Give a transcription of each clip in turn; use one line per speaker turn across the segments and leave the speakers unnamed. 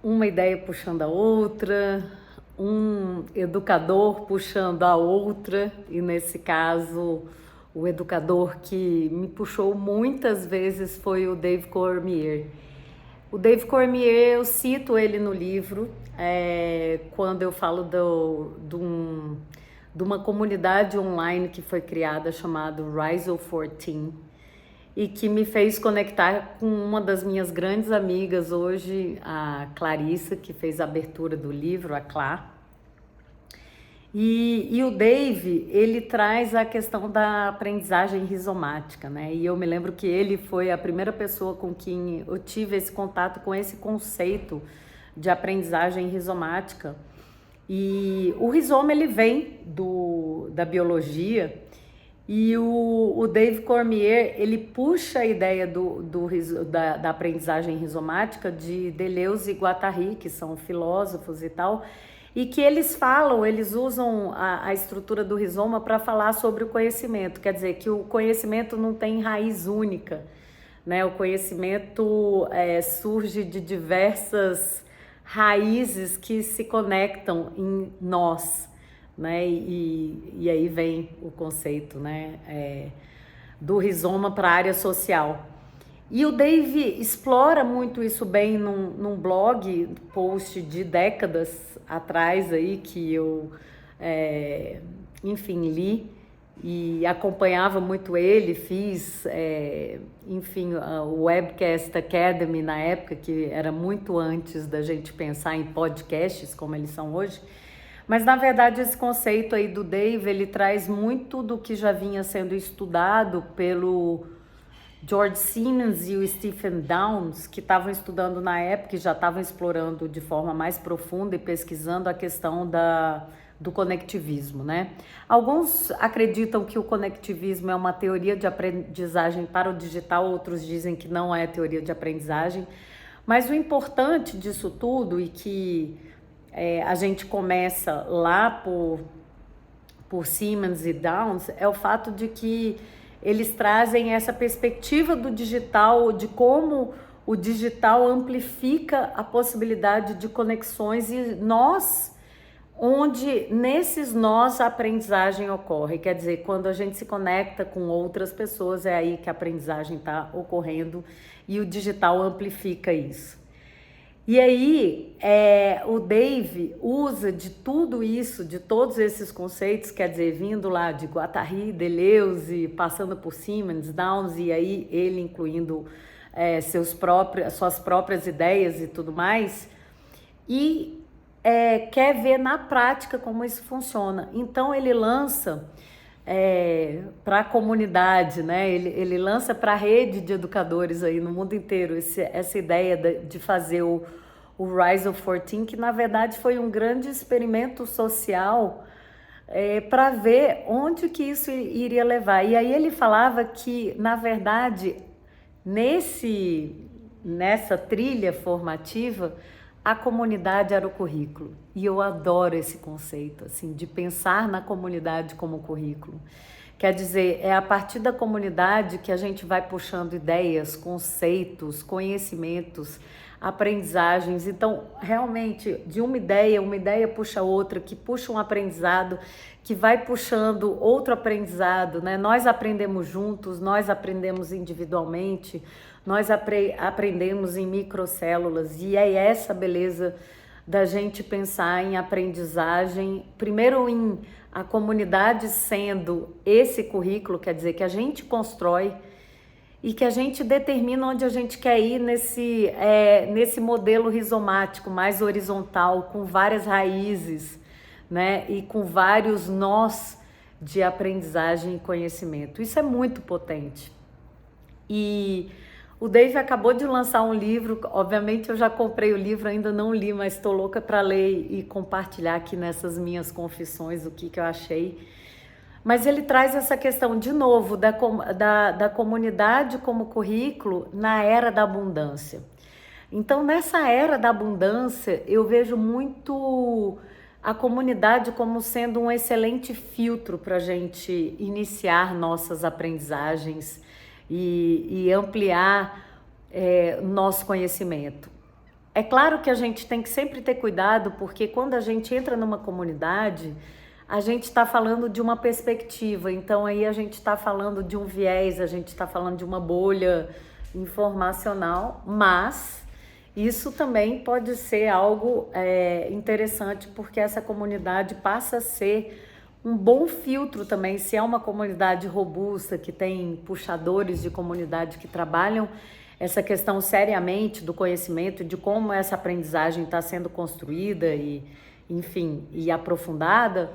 uma ideia puxando a outra, um educador puxando a outra, e nesse caso, o educador que me puxou muitas vezes foi o Dave Cormier. O Dave Cormier, eu cito ele no livro, quando eu falo de uma comunidade online que foi criada chamada Rise of 14 e que me fez conectar com uma das minhas grandes amigas hoje, a Clarissa, que fez a abertura do livro, a Clá. E o Dave, ele traz a questão da aprendizagem rizomática, né? E eu me lembro que ele foi a primeira pessoa com quem eu tive esse contato com esse conceito de aprendizagem rizomática. E o rizoma, ele vem da biologia, e o Dave Cormier, ele puxa a ideia da aprendizagem rizomática de Deleuze e Guattari, que são filósofos e tal, e que eles usam a estrutura do rizoma para falar sobre o conhecimento. Quer dizer, que o conhecimento não tem raiz única, né? O conhecimento surge de diversas raízes que se conectam em nós, né? E aí vem o conceito, né? Do rizoma para a área social. E o Dave explora muito isso bem num blog post de décadas atrás aí que eu, enfim, li e acompanhava muito ele, fiz, enfim, o Webcast Academy na época, que era muito antes da gente pensar em podcasts como eles são hoje. Mas, na verdade, esse conceito aí do Dave, ele traz muito do que já vinha sendo estudado pelo George Siemens e o Stephen Downes, que estavam estudando na época e já estavam explorando de forma mais profunda e pesquisando a questão do conectivismo, né? Alguns acreditam que o conectivismo é uma teoria de aprendizagem para o digital, outros dizem que não é teoria de aprendizagem, mas o importante disso tudo, e que a gente começa lá por Siemens e Downes, é o fato de que eles trazem essa perspectiva do digital, de como o digital amplifica a possibilidade de conexões e nós, onde nesses nós a aprendizagem ocorre. Quer dizer, quando a gente se conecta com outras pessoas, é aí que a aprendizagem está ocorrendo e o digital amplifica isso. E aí, o Dave usa de tudo isso, de todos esses conceitos, quer dizer, vindo lá de Guattari, Deleuze, passando por Siemens, Downes, e aí ele incluindo suas próprias ideias e tudo mais, e quer ver na prática como isso funciona. Então ele lança para a comunidade, né? Ele lança para a rede de educadores aí no mundo inteiro essa ideia de fazer o Rise of 14, que na verdade foi um grande experimento social para ver onde que isso iria levar. E aí ele falava que, na verdade, nessa trilha formativa, a comunidade era o currículo. E eu adoro esse conceito, assim, de pensar na comunidade como currículo. Quer dizer, é a partir da comunidade que a gente vai puxando ideias, conceitos, conhecimentos, aprendizagens. Então, realmente, de uma ideia puxa outra, que puxa um aprendizado, que vai puxando outro aprendizado, né? Nós aprendemos juntos, nós aprendemos individualmente, nós aprendemos em microcélulas, e é essa beleza da gente pensar em aprendizagem, primeiro em a comunidade sendo esse currículo, quer dizer, que a gente constrói e que a gente determina onde a gente quer ir nesse modelo rizomático, mais horizontal, com várias raízes, né? E com vários nós de aprendizagem e conhecimento. Isso é muito potente. E o Dave acabou de lançar um livro, obviamente eu já comprei o livro, ainda não li, mas estou louca para ler e compartilhar aqui nessas minhas confissões o que eu achei. Mas ele traz essa questão, de novo, da comunidade como currículo na era da abundância. Então, nessa era da abundância, eu vejo muito a comunidade como sendo um excelente filtro para a gente iniciar nossas aprendizagens e ampliar nosso conhecimento. É claro que a gente tem que sempre ter cuidado, porque quando a gente entra numa comunidade, a gente está falando de uma perspectiva, então aí a gente está falando de um viés, a gente está falando de uma bolha informacional, mas isso também pode ser algo interessante, porque essa comunidade passa a ser um bom filtro também, se é uma comunidade robusta, que tem puxadores de comunidade que trabalham essa questão seriamente do conhecimento, de como essa aprendizagem está sendo construída e, enfim, e aprofundada,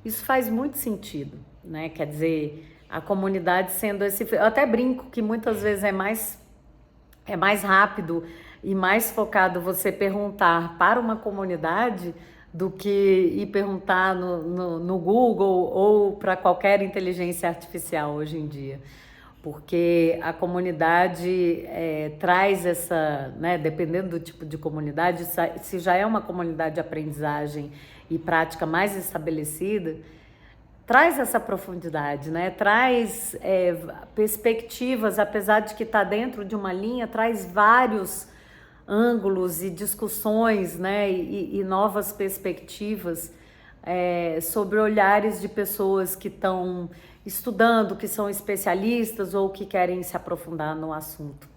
isso faz muito sentido, né? Quer dizer, a comunidade sendo esse... Eu até brinco que muitas vezes é mais rápido e mais focado você perguntar para uma comunidade do que ir perguntar no Google ou para qualquer inteligência artificial hoje em dia. Porque a comunidade traz essa, né, dependendo do tipo de comunidade, se já é uma comunidade de aprendizagem e prática mais estabelecida, traz essa profundidade, né? Traz perspectivas, apesar de que está dentro de uma linha, traz vários ângulos e discussões, né? E novas perspectivas sobre olhares de pessoas que estão estudando, que são especialistas ou que querem se aprofundar no assunto.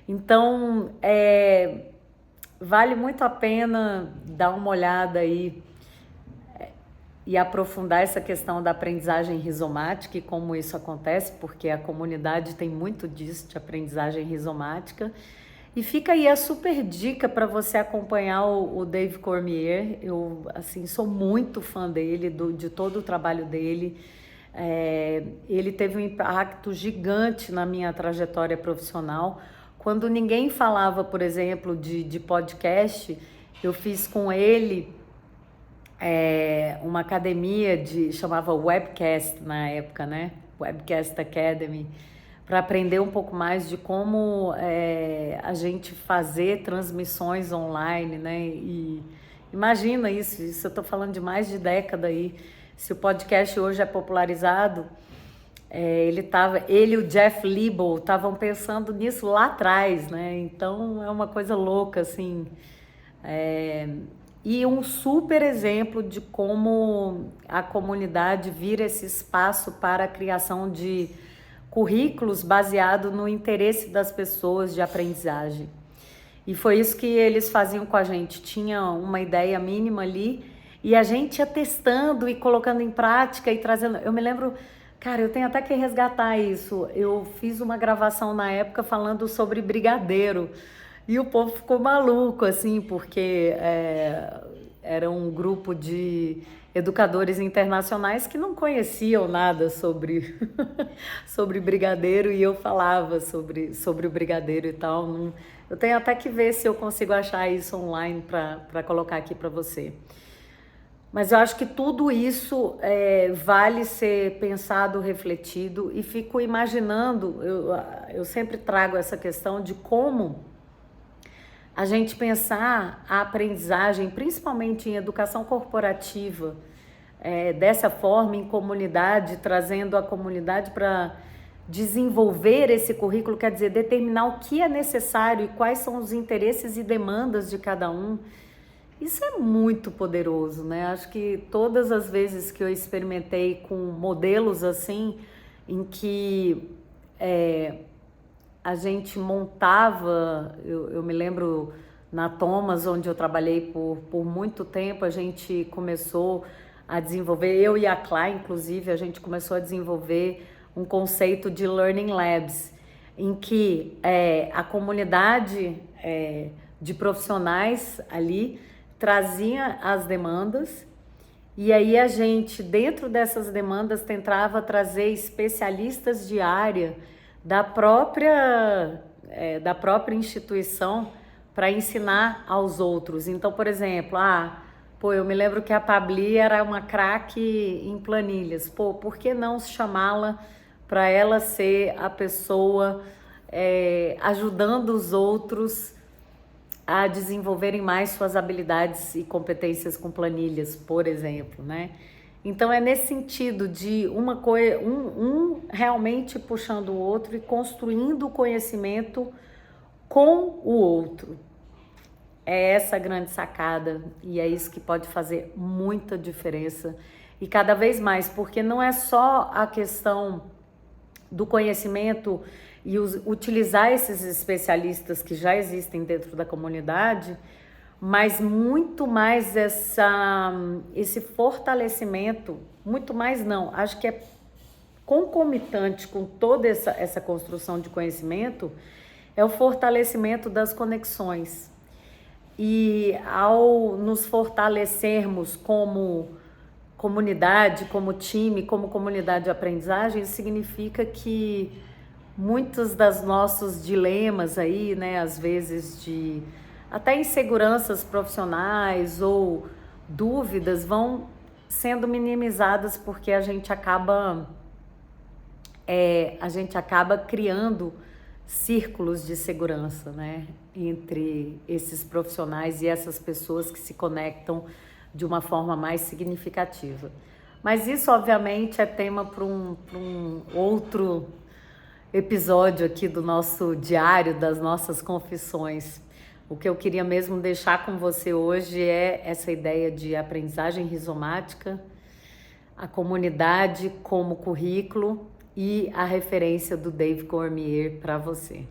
Então, vale muito a pena dar uma olhada aí e aprofundar essa questão da aprendizagem rizomática e como isso acontece, porque a comunidade tem muito disso, de aprendizagem rizomática. E fica aí a super dica para você acompanhar o Dave Cormier. Eu, assim, sou muito fã dele, de todo o trabalho dele. Ele teve um impacto gigante na minha trajetória profissional. Quando ninguém falava, por exemplo, de podcast, eu fiz com ele uma academia chamava Webcast na época, né? Webcast Academy, para aprender um pouco mais de como a gente fazer transmissões online, né? E imagina isso eu estou falando de mais de década aí. Se o podcast hoje é popularizado, ele e o Jeff Liebel estavam pensando nisso lá atrás, né? Então é uma coisa louca, assim. E um super exemplo de como a comunidade vira esse espaço para a criação de currículos baseado no interesse das pessoas de aprendizagem. E foi isso que eles faziam com a gente. Tinha uma ideia mínima ali e a gente ia testando e colocando em prática e trazendo... Eu me lembro, cara, eu tenho até que resgatar isso. Eu fiz uma gravação na época falando sobre brigadeiro. E o povo ficou maluco, assim, porque era um grupo de educadores internacionais que não conheciam nada sobre, sobre brigadeiro, e eu falava sobre o brigadeiro e tal. Eu tenho até que ver se eu consigo achar isso online para colocar aqui para você. Mas eu acho que tudo isso vale ser pensado, refletido, e fico imaginando, eu sempre trago essa questão de como a gente pensar a aprendizagem, principalmente em educação corporativa, dessa forma, em comunidade, trazendo a comunidade para desenvolver esse currículo, quer dizer, determinar o que é necessário e quais são os interesses e demandas de cada um. Isso é muito poderoso, né? Acho que todas as vezes que eu experimentei com modelos assim, em que a gente montava, eu me lembro na Thomas, onde eu trabalhei por muito tempo, a gente começou a desenvolver, eu e a Clá, inclusive, a gente começou a desenvolver um conceito de Learning Labs, em que a comunidade de profissionais ali trazia as demandas, e aí a gente, dentro dessas demandas, tentava trazer especialistas de área da própria instituição para ensinar aos outros. Então, por exemplo, eu me lembro que a Pabli era uma craque em planilhas. Por que não chamá-la para ela ser a pessoa ajudando os outros a desenvolverem mais suas habilidades e competências com planilhas, por exemplo, né? Então é nesse sentido de uma coisa, um realmente puxando o outro e construindo o conhecimento com o outro. É essa a grande sacada e é isso que pode fazer muita diferença e cada vez mais, porque não é só a questão do conhecimento e utilizar esses especialistas que já existem dentro da comunidade, mas muito mais esse fortalecimento, muito mais não, acho que é concomitante com toda essa construção de conhecimento, é o fortalecimento das conexões. E ao nos fortalecermos como comunidade, como time, como comunidade de aprendizagem, isso significa que muitos dos nossos dilemas aí, né, às vezes de até inseguranças profissionais ou dúvidas vão sendo minimizadas porque a gente acaba criando círculos de segurança, né, entre esses profissionais e essas pessoas que se conectam de uma forma mais significativa. Mas isso, obviamente, é tema para um outro episódio aqui do nosso diário, das nossas confissões. O que eu queria mesmo deixar com você hoje é essa ideia de aprendizagem rizomática, a comunidade como currículo e a referência do Dave Cormier para você.